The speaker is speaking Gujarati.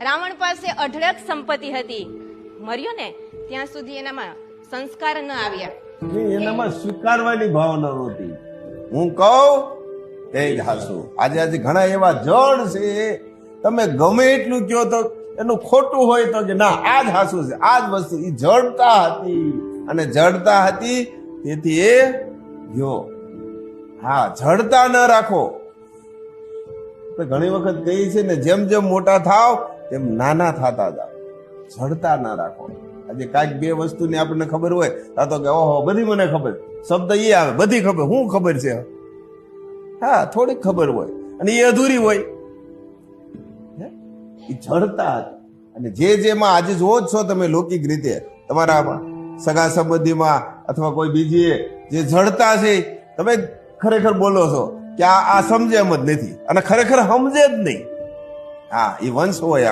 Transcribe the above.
રાવણ પાસે અઢળક સંપત્તિ હતી, મર્યો ને ત્યાં સુધી એનામાં સંસ્કાર ન આવ્યા. એનામાં સ્વીકારવાની ભાવના નહોતી. હું કહું એ જ હાસુ. આજે ઘણા એવા જણ છે, તમે ગમે એટલું કહો તો એનું ખોટું હોય તો કે ના આ જ હાસુ છે, આ જ વસ્તુ. એ જડતા હતી, અને જડતા હતી તેથી એ ગયો. હા, જડતા ન રાખો. ઘણી વખત કહી છે ને, જેમ જેમ મોટા થાવ તેમ નાના થતા જાવ, જડતા ના રાખો. આજે કાંઈક બે વસ્તુની આપણને ખબર હોય તો કે ઓહો બધી મને ખબર, શબ્દ એ આવે બધી ખબર. શું ખબર છે? હા, થોડીક ખબર હોય અને એ અધૂરી હોય. એ જડતા હતી. અને જેમાં આજે જોવો જ છો તમે લૌકિક રીતે તમારા સગા સંબંધીમાં અથવા કોઈ બીજી જે જડતા છે, તમે ખરેખર બોલો છો કે આ સમજે એમ જ નથી, અને ખરેખર સમજે જ નહીં. હા, એ વંશ હોય.